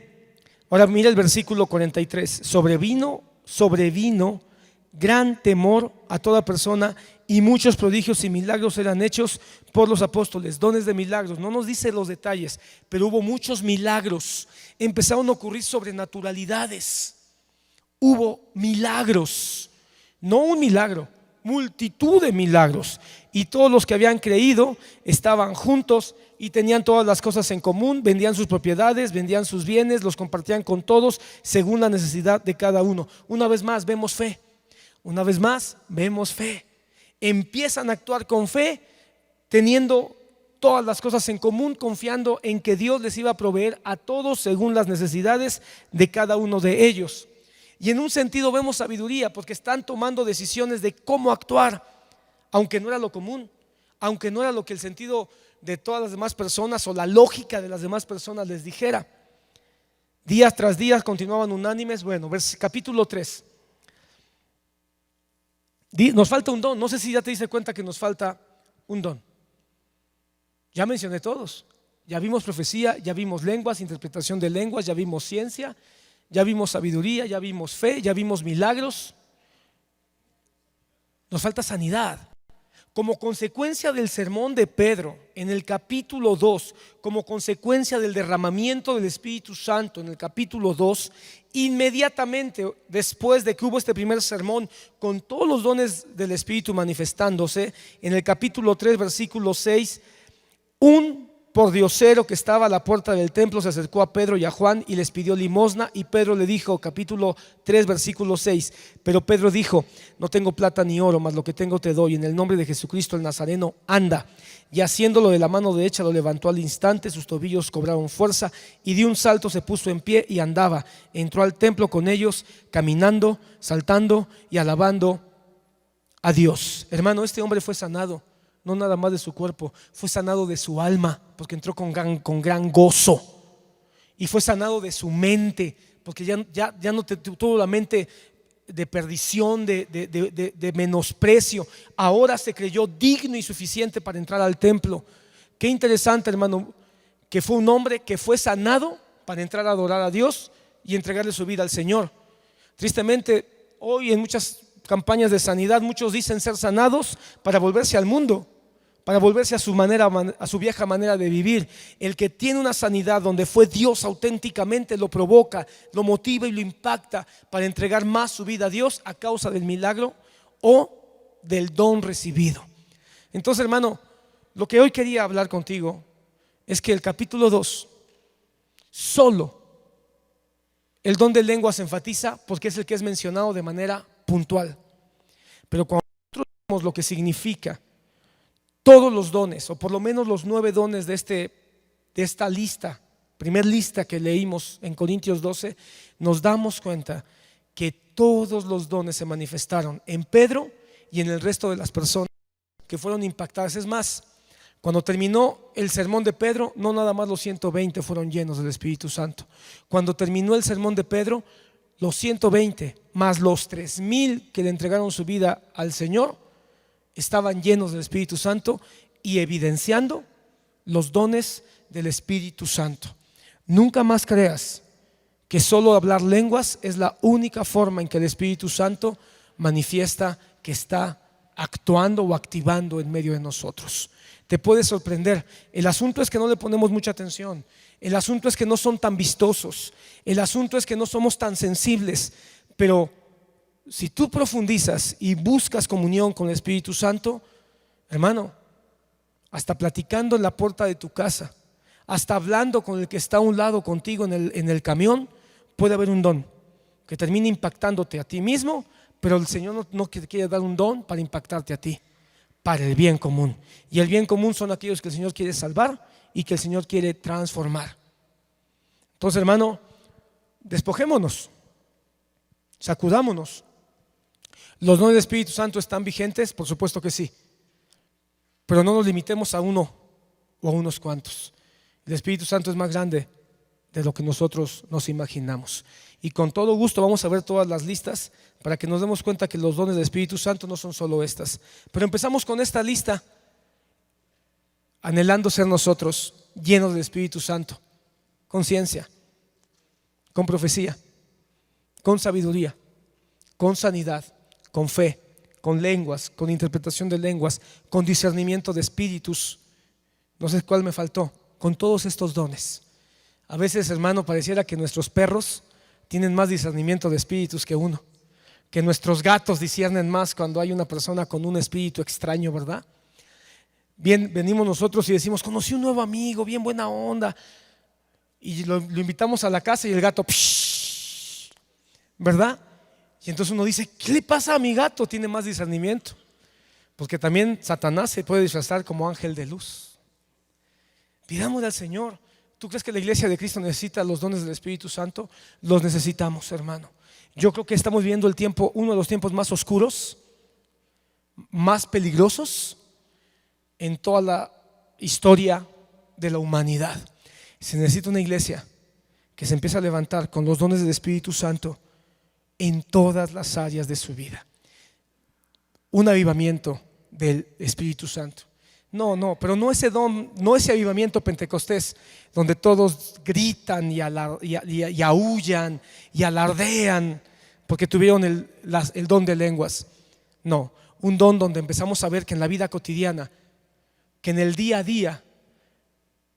Ahora mira el versículo 43. Sobrevino gran temor a toda persona, y muchos prodigios y milagros eran hechos por los apóstoles. Dones de milagros, no nos dice los detalles, pero hubo muchos milagros. Empezaron a ocurrir sobrenaturalidades. Hubo milagros, no un milagro, multitud de milagros. Y todos los que habían creído estaban juntos y tenían todas las cosas en común, vendían sus propiedades, vendían sus bienes, los compartían con todos según la necesidad de cada uno. Una vez más vemos fe. Una vez más vemos fe. Empiezan a actuar con fe, teniendo todas las cosas en común, confiando en que Dios les iba a proveer a todos según las necesidades de cada uno de ellos. Y en un sentido vemos sabiduría, porque están tomando decisiones de cómo actuar, aunque no era lo común, aunque no era lo que el sentido de todas las demás personas o la lógica de las demás personas les dijera. Día tras día continuaban unánimes. Bueno, capítulo 3. Nos falta un don. No sé si ya te diste cuenta que nos falta un don. Ya mencioné todos. Ya vimos profecía, ya vimos lenguas, interpretación de lenguas, ya vimos ciencia, ya vimos sabiduría, ya vimos fe, ya vimos milagros. Nos falta sanidad. Como consecuencia del sermón de Pedro en el capítulo 2, como consecuencia del derramamiento del Espíritu Santo en el capítulo 2, inmediatamente después de que hubo este primer sermón con todos los dones del Espíritu manifestándose, en el capítulo 3 versículo 6, un pordiosero que estaba a la puerta del templo se acercó a Pedro y a Juan y les pidió limosna, y Pedro le dijo, capítulo 3 versículo 6, pero Pedro dijo: no tengo plata ni oro, mas lo que tengo te doy, en el nombre de Jesucristo el Nazareno, anda. Y haciéndolo de la mano derecha lo levantó al instante, sus tobillos cobraron fuerza y de un salto se puso en pie y andaba. Entró al templo con ellos, caminando, saltando y alabando a Dios. Hermano, este hombre fue sanado, no nada más de su cuerpo, fue sanado de su alma, porque entró con gran gozo. Y fue sanado de su mente, porque ya no tuvo la mente de perdición, de menosprecio. Ahora se creyó digno y suficiente para entrar al templo. Qué interesante, hermano, que fue un hombre que fue sanado para entrar a adorar a Dios y entregarle su vida al Señor. Tristemente, hoy en muchas campañas de sanidad, muchos dicen ser sanados para volverse al mundo, para volverse a su vieja manera de vivir. El que tiene una sanidad donde fue Dios auténticamente, lo provoca, lo motiva y lo impacta para entregar más su vida a Dios a causa del milagro o del don recibido. Entonces, hermano, lo que hoy quería hablar contigo es que el capítulo 2, solo el don de lenguas se enfatiza porque es el que es mencionado de manera puntual. Pero cuando nosotros vemos lo que significa todos los dones, o por lo menos los 9 dones de esta lista, primer lista que leímos en Corintios 12, nos damos cuenta que todos los dones se manifestaron en Pedro y en el resto de las personas que fueron impactadas. Es más, cuando terminó el sermón de Pedro, no nada más los 120 fueron llenos del Espíritu Santo. Cuando terminó el sermón de Pedro, los 120 más los 3000 que le entregaron su vida al Señor estaban llenos del Espíritu Santo y evidenciando los dones del Espíritu Santo. Nunca más creas que solo hablar lenguas es la única forma en que el Espíritu Santo manifiesta que está actuando o activando en medio de nosotros. Te puede sorprender. El asunto es que no le ponemos mucha atención. El asunto es que no son tan vistosos. El asunto es que no somos tan sensibles. Pero si tú profundizas y buscas comunión con el Espíritu Santo, hermano, hasta platicando en la puerta de tu casa, hasta hablando con el que está a un lado contigo en el camión, puede haber un don que termine impactándote a ti mismo, pero el Señor no quiere dar un don para impactarte a ti, para el bien común. Y el bien común son aquellos que el Señor quiere salvar y que el Señor quiere transformar. Entonces, hermano, despojémonos, sacudámonos. ¿Los dones del Espíritu Santo están vigentes? Por supuesto que sí, pero no nos limitemos a uno o a unos cuantos. El Espíritu Santo es más grande de lo que nosotros nos imaginamos. Y con todo gusto vamos a ver todas las listas para que nos demos cuenta que los dones del Espíritu Santo no son solo estas. Pero empezamos con esta lista, anhelando ser nosotros llenos del Espíritu Santo, con ciencia, con profecía, con sabiduría, con sanidad, con fe, con lenguas, con interpretación de lenguas, con discernimiento de espíritus. No sé cuál me faltó. Con todos estos dones. A veces, hermano, pareciera que nuestros perros tienen más discernimiento de espíritus que uno, que nuestros gatos disciernen más cuando hay una persona con un espíritu extraño, ¿verdad? Bien, venimos nosotros y decimos: conocí un nuevo amigo, bien buena onda, y lo invitamos a la casa y el gato, psh, ¿verdad? Y entonces uno dice: ¿qué le pasa a mi gato? Tiene más discernimiento. Porque también Satanás se puede disfrazar como ángel de luz. Pidámosle al Señor. ¿Tú crees que la iglesia de Cristo necesita los dones del Espíritu Santo? Los necesitamos, hermano. Yo creo que estamos viviendo el tiempo, uno de los tiempos más oscuros, más peligrosos en toda la historia de la humanidad. Se necesita una iglesia que se empiece a levantar con los dones del Espíritu Santo en todas las áreas de su vida. Un avivamiento del Espíritu Santo. Pero no ese don, no ese avivamiento pentecostés donde todos gritan y aúllan y alardean porque tuvieron el don de lenguas. No, un don donde empezamos a ver que en la vida cotidiana, que en el día a día,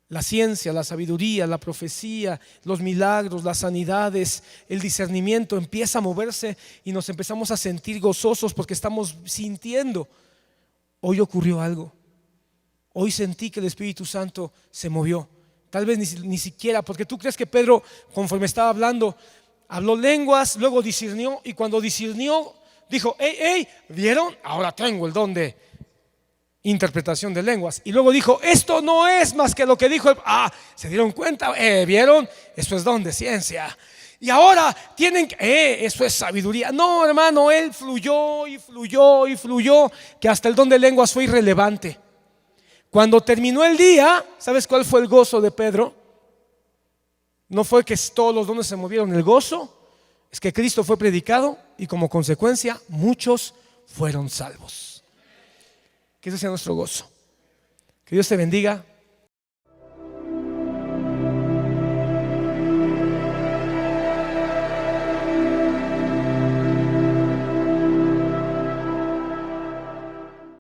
la ciencia, la sabiduría, la profecía, los milagros, las sanidades, el discernimiento empieza a moverse y nos empezamos a sentir gozosos porque estamos sintiendo: hoy ocurrió algo. Hoy sentí que el Espíritu Santo se movió. Tal vez ni siquiera, porque tú crees que Pedro, conforme estaba hablando, habló lenguas, luego discernió, y cuando discernió dijo: hey, ¿vieron? Ahora tengo el don de interpretación de lenguas. Y luego dijo: esto no es más que lo que dijo ¿se dieron cuenta? ¿Vieron? Eso es don de ciencia. Y ahora tienen que, eso es sabiduría. No, hermano, él fluyó y fluyó y fluyó, que hasta el don de lenguas fue irrelevante. Cuando terminó el día, ¿sabes cuál fue el gozo de Pedro? No fue que todos los dones se movieron. El gozo es que Cristo fue predicado y como consecuencia muchos fueron salvos. Que ese sea nuestro gozo. Que Dios te bendiga.